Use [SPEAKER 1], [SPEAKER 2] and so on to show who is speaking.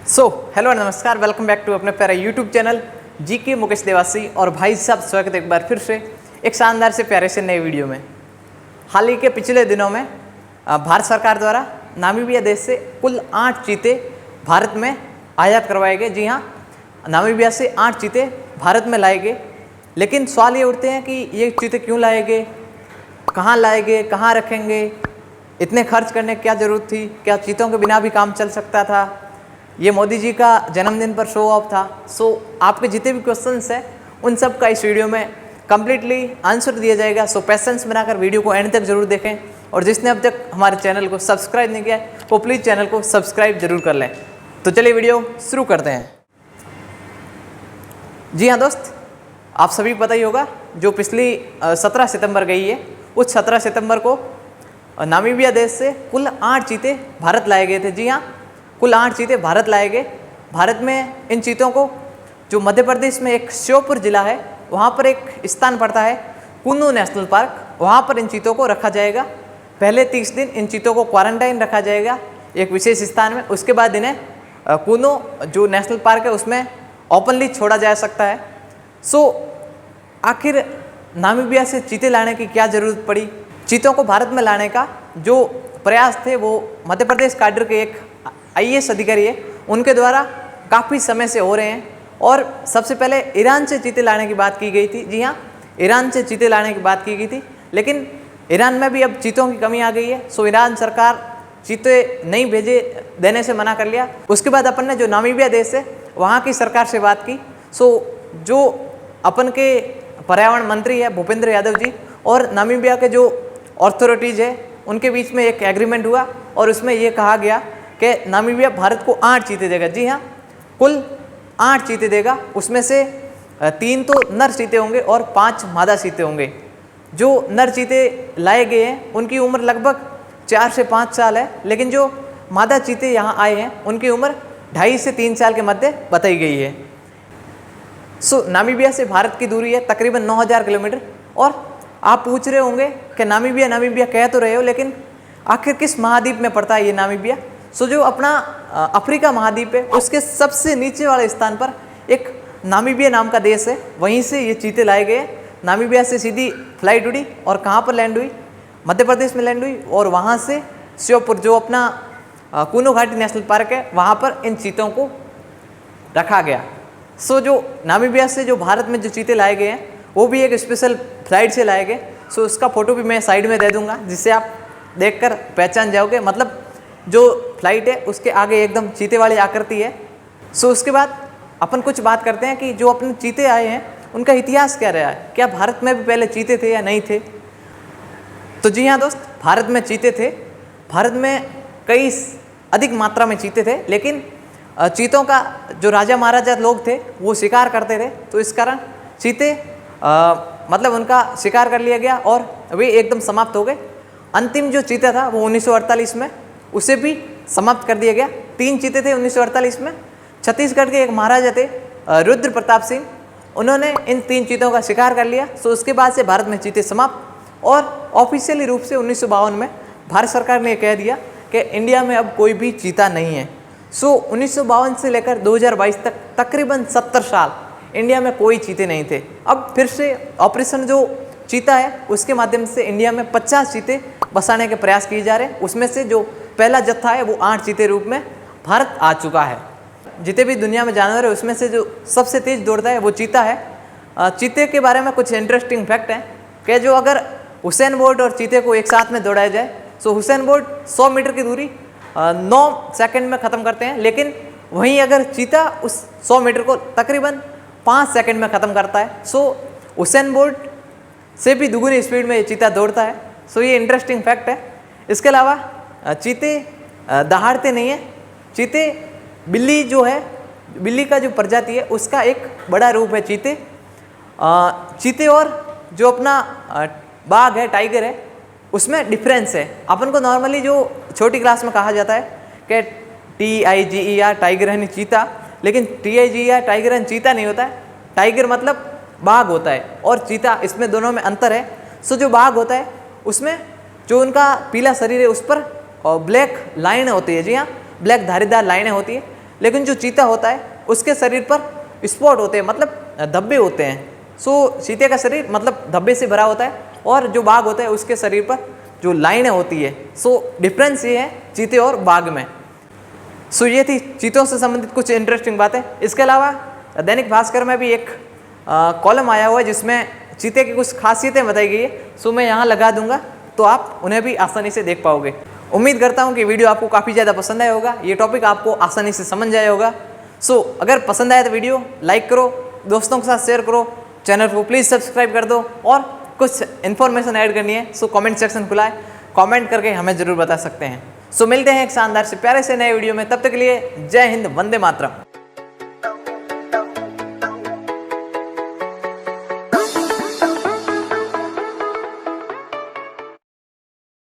[SPEAKER 1] Hello नमस्कार, welcome back to अपने प्यारा YouTube channel GK Mukesh Dewasi. और भाई साहब स्वागत एक बार फिर से एक शानदार से प्यारे से नए वीडियो में। हाल ही के पिछले दिनों में भारत सरकार द्वारा नामीबिया देश से कुल 8 चीते भारत में आयात करवाए गए। जी हाँ, नामीबिया से 8 चीते भारत में लाए गए। लेकिन सवाल ये उठते हैं कि ये चीते क्यों लाए गए, कहाँ लाए गए, कहाँ रखेंगे, इतने खर्च करने की क्या ज़रूरत थी, क्या चीतों के बिना भी काम चल सकता था, ये मोदी जी का जन्मदिन पर शो ऑफ था। आपके जितने भी क्वेश्चंस हैं उन सब का इस वीडियो में कम्प्लीटली आंसर दिया जाएगा। पेशेंस बनाकर वीडियो को एंड तक जरूर देखें। और जिसने अब तक हमारे चैनल को सब्सक्राइब नहीं किया है वो प्लीज़ चैनल को सब्सक्राइब जरूर कर लें। तो चलिए वीडियो शुरू करते हैं। जी हाँ दोस्त, आप सभी को पता ही होगा जो पिछली 17 सितंबर गई है, उस 17 सितंबर को नामीबिया देश से कुल 8 चीते भारत लाए गए थे। जी हाँ, कुल 8 चीते भारत लाए गए। भारत में इन चीतों को, जो मध्य प्रदेश में एक श्योपुर जिला है वहाँ पर एक स्थान पड़ता है कूनो नेशनल पार्क, वहाँ पर इन चीतों को रखा जाएगा। पहले 30 दिन इन चीतों को क्वारंटाइन रखा जाएगा एक विशेष स्थान में। उसके बाद इन्हें कूनो जो नेशनल पार्क है उसमें ओपनली छोड़ा जा सकता है। आखिर नामीबिया से चीते लाने की क्या ज़रूरत पड़ी? चीतों को भारत में लाने का जो प्रयास थे वो मध्य प्रदेश काडर के एक IAS अधिकारी है उनके द्वारा काफ़ी समय से हो रहे हैं। और सबसे पहले ईरान से चीते लाने की बात की गई थी। जी हाँ, ईरान से चीते लाने की बात की गई थी, लेकिन ईरान में भी अब चीतों की कमी आ गई है। ईरान सरकार चीते नहीं भेजे देने से मना कर लिया। उसके बाद अपन ने जो नामीबिया देश है वहाँ की सरकार से बात की। जो अपन के पर्यावरण मंत्री है भूपेंद्र यादव जी और नामीबिया के जो अथॉरिटीज़ है उनके बीच में एक एग्रीमेंट हुआ और उसमें ये कहा गया कि नामीबिया भारत को 8 चीते देगा। जी हाँ, कुल 8 चीते देगा। उसमें से 3 तो नर चीते होंगे और 5 मादा चीते होंगे। जो नर चीते लाए गए हैं उनकी उम्र लगभग 4 से 5 साल है, लेकिन जो मादा चीते यहाँ आए हैं उनकी उम्र 2.5 से 3 साल के मध्य बताई गई है। नामीबिया से भारत की दूरी है तकरीबन 9000 किलोमीटर। और आप पूछ रहे होंगे कि नामीबिया कह तो रहे हो, लेकिन आखिर किस महाद्वीप में पड़ता है ये नामीबिया? जो अपना अफ्रीका महाद्वीप है उसके सबसे नीचे वाले स्थान पर एक नामीबिया नाम का देश है, वहीं से ये चीते लाए गए। नामीबिया से सीधी फ्लाइट उड़ी और कहाँ पर लैंड हुई? मध्य प्रदेश में लैंड हुई। और वहाँ से श्योपुर जो अपना कूनो घाटी नेशनल पार्क है वहाँ पर इन चीतों को रखा गया। जो नामीबिया से जो भारत में जो चीते लाए गए हैं वो भी एक स्पेशल फ्लाइट से लाए गए। उसका फ़ोटो भी मैं साइड में दे दूँगा जिससे आप देखकर पहचान जाओगे। मतलब जो फ्लाइट है उसके आगे एकदम चीते वाली आकृति है। उसके बाद अपन कुछ बात करते हैं कि जो अपने चीते आए हैं उनका इतिहास क्या रहा है, क्या भारत में भी पहले चीते थे या नहीं थे? तो जी हाँ दोस्त, भारत में चीते थे। भारत में कई अधिक मात्रा में चीते थे, लेकिन चीतों का जो राजा महाराजा लोग थे वो शिकार करते थे, तो इस कारण चीते मतलब उनका शिकार कर लिया गया और वे एकदम समाप्त हो गए। अंतिम जो चीता था वो 1948 में उसे भी समाप्त कर दिया गया। 3 चीते थे 1948 में। छत्तीसगढ़ के एक महाराजा थे रुद्र प्रताप सिंह, उन्होंने इन 3 चीतों का शिकार कर लिया। उसके बाद से भारत में चीते समाप्त। और ऑफिशियली रूप से 1952 में भारत सरकार ने कह दिया कि इंडिया में अब कोई भी चीता नहीं है। 1952 से लेकर 2022 तक तकरीबन 70 साल इंडिया में कोई चीते नहीं थे। अब फिर से ऑपरेशन जो चीता है उसके माध्यम से इंडिया में 50 चीते बसाने के प्रयास किए जा रहे हैं। उसमें से जो पहला जत्था है वो 8 चीते रूप में भारत आ चुका है। जितने भी दुनिया में जानवर है उसमें से जो सबसे तेज दौड़ता है वो चीता है। चीते के बारे में कुछ इंटरेस्टिंग फैक्ट हैं कि जो अगर हुसैन बोल्ट और चीते को एक साथ में दौड़ाया जाए तो हुसैन बोल्ट 100 मीटर की दूरी 9 सेकंड में ख़त्म करते हैं, लेकिन वहीं अगर चीता उस 100 मीटर को तकरीबन 5 सेकंड में ख़त्म करता है। हुसैन बोल्ट से भी दुगुनी स्पीड में ये चीता दौड़ता है। ये इंटरेस्टिंग फैक्ट है। इसके अलावा चीते दहाड़ते नहीं हैं। चीते बिल्ली जो है, बिल्ली का जो प्रजाति है उसका एक बड़ा रूप है चीते। चीते और जो अपना बाघ है, टाइगर है, उसमें डिफरेंस है। अपन को नॉर्मली जो छोटी क्लास में कहा जाता है कि TIGER टाइगर यानी चीता, लेकिन TIGER टाइगर यानी चीता नहीं होता है। टाइगर मतलब बाघ होता है और चीता, इसमें दोनों में अंतर है। जो बाघ होता है उसमें जो उनका पीला शरीर है उस पर ब्लैक लाइन होती है। जी हाँ, ब्लैक धारीदार लाइनें होती है, लेकिन जो चीता होता है उसके शरीर पर स्पॉट होते हैं, मतलब धब्बे होते हैं। सो चीते का शरीर मतलब धब्बे से भरा होता है और जो बाघ होता है उसके शरीर पर जो लाइनें होती है। सो डिफरेंस ये है चीते और बाघ में। सो ये थी चीतों से संबंधित कुछ इंटरेस्टिंग बातें। इसके अलावा दैनिक भास्कर में भी एक कॉलम आया हुआ है जिसमें चीते की कुछ खासियतें बताई गई है। सो मैं यहाँ लगा दूंगा तो आप उन्हें भी आसानी से देख पाओगे। उम्मीद करता हूँ कि वीडियो आपको काफ़ी ज़्यादा पसंद आया होगा, ये टॉपिक आपको आसानी से समझ आया होगा। सो अगर पसंद आया तो वीडियो लाइक करो, दोस्तों के साथ शेयर करो, चैनल को प्लीज़ सब्सक्राइब कर दो और कुछ इन्फॉर्मेशन ऐड करनी है सो कमेंट सेक्शन खुला है, कमेंट करके हमें ज़रूर बता सकते हैं। सो मिलते हैं एक शानदार से प्यारे से नए वीडियो में, तब तक के लिए जय हिंद, वंदे मातरम।